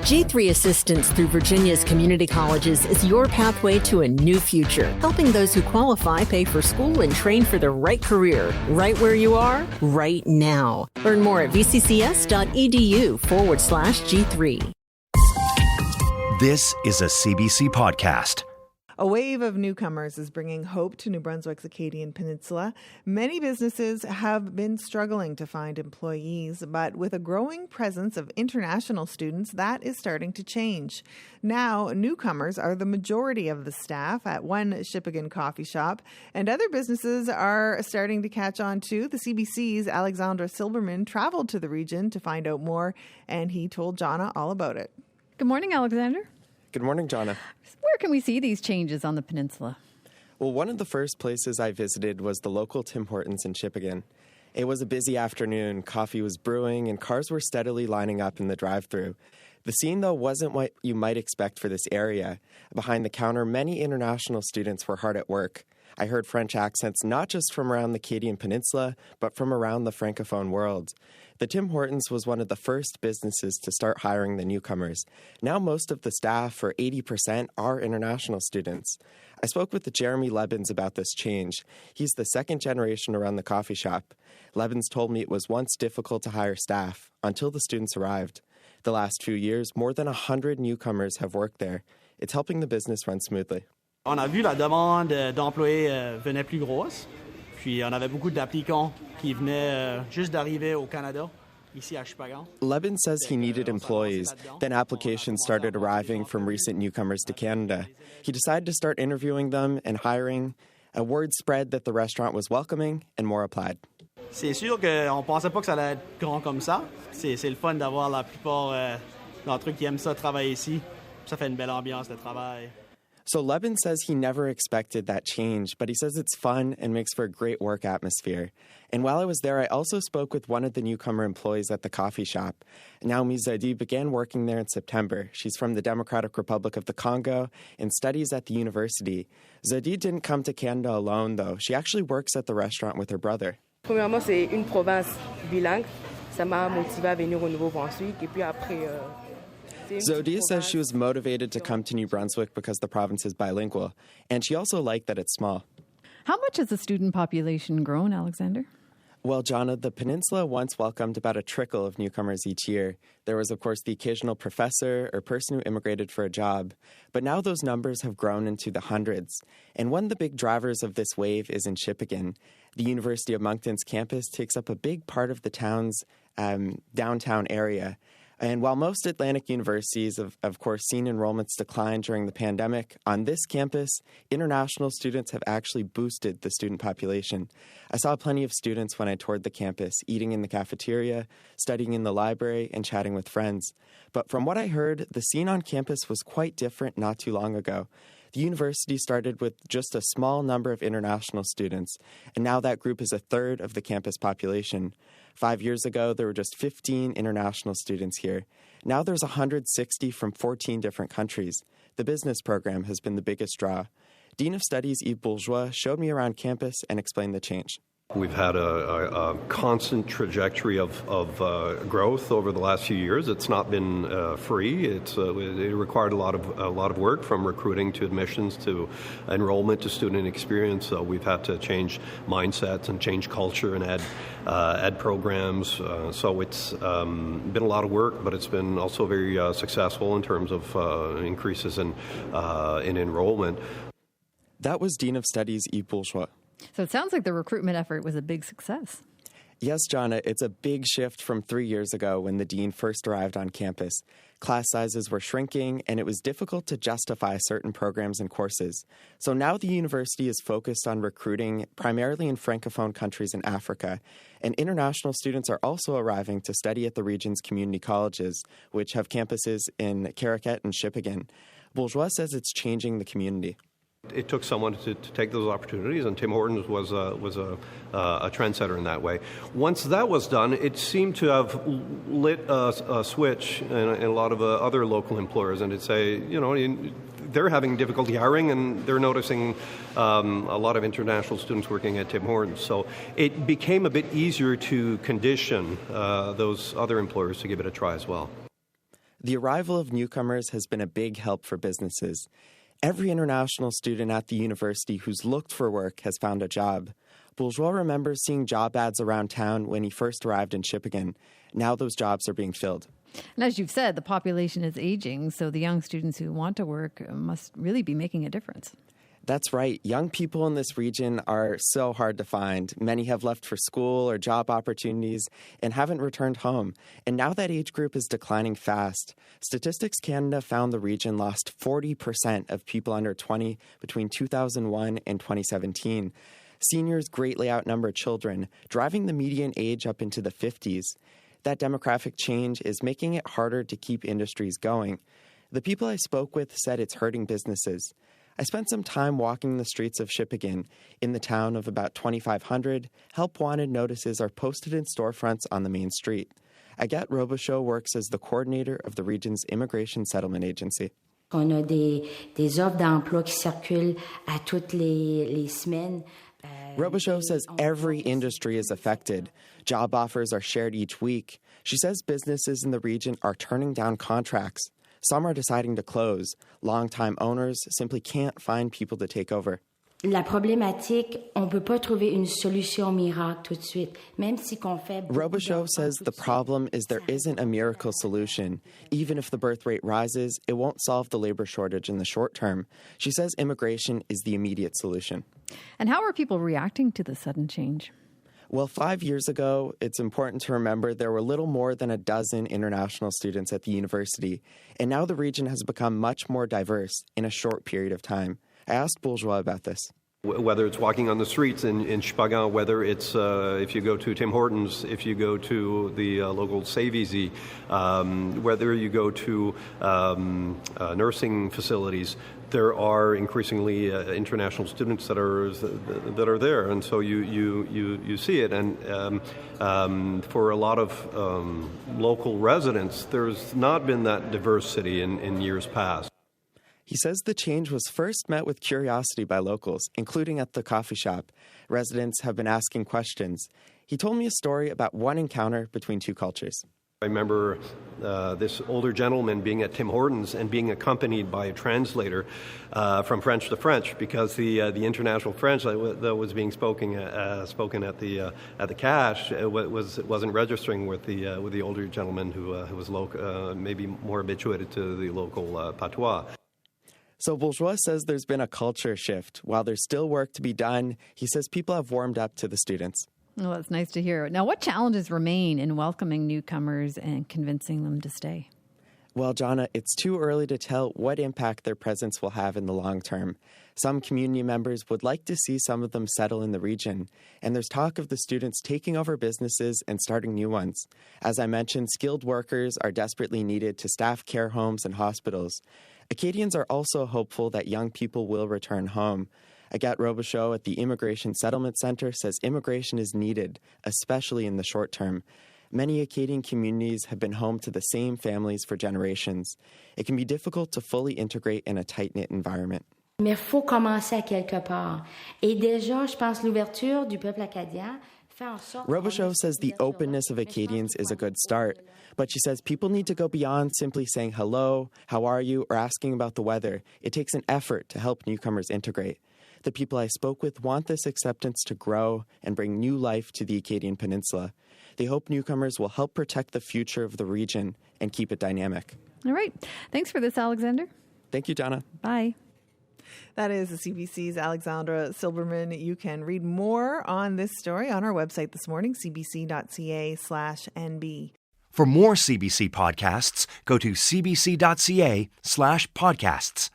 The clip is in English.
G3 Assistance through Virginia's community colleges is your pathway to a new future, helping those who qualify pay for school and train for the right career, right where you are, right now. Learn more at vccs.edu/G3. This is a CBC podcast. A wave of newcomers is bringing hope to New Brunswick's Acadian Peninsula. Many businesses have been struggling to find employees, but with a growing presence of international students, that is starting to change. Now, newcomers are the majority of the staff at one Shippagan coffee shop, and other businesses are starting to catch on too. The CBC's Alexandra Silberman traveled to the region to find out more, and he told Jonna all about it. Good morning, Alexander. Good morning, Jonna. Where can we see these changes on the peninsula? Well, one of the first places I visited was the local Tim Hortons in Shippagan. It was a busy afternoon, coffee was brewing, and cars were steadily lining up in the drive-thru. The scene, though, wasn't what you might expect for this area. Behind the counter, many international students were hard at work. I heard French accents not just from around the Acadian Peninsula, but from around the Francophone world. The Tim Hortons was one of the first businesses to start hiring the newcomers. Now most of the staff, or 80%, are international students. I spoke with Jeremy Lebens about this change. He's the second generation to run the coffee shop. Lebens told me it was once difficult to hire staff until the students arrived. The last few years, more than 100 newcomers have worked there. It's helping the business run smoothly. On a vu la demande d'employés venait plus grosse, puis on avait beaucoup d'applicants qui venaient juste d'arriver au Canada, ici à Shippagan. Lebens says he needed employees. Then applications started arriving from recent newcomers to Canada. He decided to start interviewing them and hiring. A word spread that the restaurant was welcoming, and more applied. C'est sûr qu'on pensait pas que ça allait être grand comme ça. C'est le fun d'avoir la plupart d'entre eux qui aiment ça travailler ici. Ça fait une belle ambiance de travail. So Lebens says he never expected that change, but he says it's fun and makes for a great work atmosphere. And while I was there, I also spoke with one of the newcomer employees at the coffee shop. Naomi Zadi began working there in September. She's from the Democratic Republic of the Congo and studies at the university. Zadi didn't come to Canada alone, though. She actually works at the restaurant with her brother. Premièrement, c'est une province bilingue. Ça m'a motivé à venir au Nouveau-Brunswick. Et puis après... Zodia says she was motivated to come to New Brunswick because the province is bilingual, and she also liked that it's small. How much has the student population grown, Alexander? Well, Jonna, the peninsula once welcomed about a trickle of newcomers each year. There was, of course, the occasional professor or person who immigrated for a job. But now those numbers have grown into the hundreds. And one of the big drivers of this wave is in Shippagan. The University of Moncton's campus takes up a big part of the town's downtown area. And while most Atlantic universities have, of course, seen enrollments decline during the pandemic, on this campus, international students have actually boosted the student population. I saw plenty of students when I toured the campus, eating in the cafeteria, studying in the library, and chatting with friends. But from what I heard, the scene on campus was quite different not too long ago. The university started with just a small number of international students, and now that group is a third of the campus population. 5 years ago, there were just 15 international students here. Now there's 160 from 14 different countries. The business program has been the biggest draw. Dean of Studies Yves Bourgeois showed me around campus and explained the change. We've had a constant trajectory of growth over the last few years. It's not been free. It required a lot of work, from recruiting to admissions to enrollment to student experience. So we've had to change mindsets and change culture and add programs. So it's been a lot of work, but it's been also very successful in terms of increases in enrollment. That was Dean of Studies Yves Bourgeois. So it sounds like the recruitment effort was a big success. Yes, Jonna, it's a big shift from 3 years ago when the dean first arrived on campus. Class sizes were shrinking, and it was difficult to justify certain programs and courses. So now the university is focused on recruiting primarily in Francophone countries in Africa. And international students are also arriving to study at the region's community colleges, which have campuses in Caraquet and Shippagan. Bourgeois says it's changing the community. It took someone to take those opportunities, and Tim Hortons was a trendsetter in that way. Once that was done, it seemed to have lit a switch in a lot of other local employers, and to say, they're having difficulty hiring, and they're noticing a lot of international students working at Tim Hortons. So it became a bit easier to condition those other employers to give it a try as well. The arrival of newcomers has been a big help for businesses. Every international student at the university who's looked for work has found a job. Bourgeois remembers seeing job ads around town when he first arrived in Shippagan. Now those jobs are being filled. And as you've said, the population is aging, so the young students who want to work must really be making a difference. That's right. Young people in this region are so hard to find. Many have left for school or job opportunities and haven't returned home. And now that age group is declining fast. Statistics Canada found the region lost 40% of people under 20 between 2001 and 2017. Seniors greatly outnumber children, driving the median age up into the 50s. That demographic change is making it harder to keep industries going. The people I spoke with said it's hurting businesses. I spent some time walking the streets of Shippagan. In the town of about 2,500, help wanted notices are posted in storefronts on the main street. Agathe Robichaud works as the coordinator of the region's Immigration Settlement Agency. On a des offres d'emploi qui circulent à toutes les semaines. Robichaud says every industry is affected. Job offers are shared each week. She says businesses in the region are turning down contracts. Some are deciding to close. Longtime owners simply can't find people to take over. La problématique, on peut pas trouver une solution miracle tout de suite, même si qu'on fait. Robichaud says the problem is there isn't a miracle solution. Even if the birth rate rises, it won't solve the labor shortage in the short term. She says immigration is the immediate solution. And how are people reacting to the sudden change? Well, 5 years ago, it's important to remember there were little more than a dozen international students at the university, and now the region has become much more diverse in a short period of time. I asked Bourgeois about this. Whether it's walking on the streets in Shippagan, whether it's if you go to Tim Hortons, if you go to the local Save Easy, whether you go to nursing facilities, there are increasingly international students that are there, and so you see it. And for a lot of local residents, there's not been that diversity in years past. He says the change was first met with curiosity by locals, including at the coffee shop. Residents have been asking questions. He told me a story about one encounter between two cultures. I remember this older gentleman being at Tim Hortons and being accompanied by a translator from French to French, because the international French that was being spoken at the cash wasn't registering with the older gentleman who was maybe more habituated to the local patois. So Bourgeois says there's been a culture shift. While there's still work to be done, he says people have warmed up to the students. Well, that's nice to hear. Now, what challenges remain in welcoming newcomers and convincing them to stay? Well, Jonna, it's too early to tell what impact their presence will have in the long term. Some community members would like to see some of them settle in the region, and there's talk of the students taking over businesses and starting new ones. As I mentioned, skilled workers are desperately needed to staff care homes and hospitals. Acadians are also hopeful that young people will return home. Agathe Robichaud at the Immigration Settlement Center says immigration is needed, especially in the short term. Many Acadian communities have been home to the same families for generations. It can be difficult to fully integrate in a tight-knit environment. Mais il faut commencer à quelque part. Et déjà, je pense l'ouverture du peuple acadien. Robichaud says the openness of Acadians is a good start, but she says people need to go beyond simply saying hello, how are you, or asking about the weather. It takes an effort to help newcomers integrate. The people I spoke with want this acceptance to grow and bring new life to the Acadian Peninsula. They hope newcomers will help protect the future of the region and keep it dynamic. All right. Thanks for this, Alexander. Thank you, Donna. Bye. That is the CBC's Alexandra Silberman. You can read more on this story on our website this morning, cbc.ca/NB. For more CBC podcasts, go to cbc.ca/podcasts.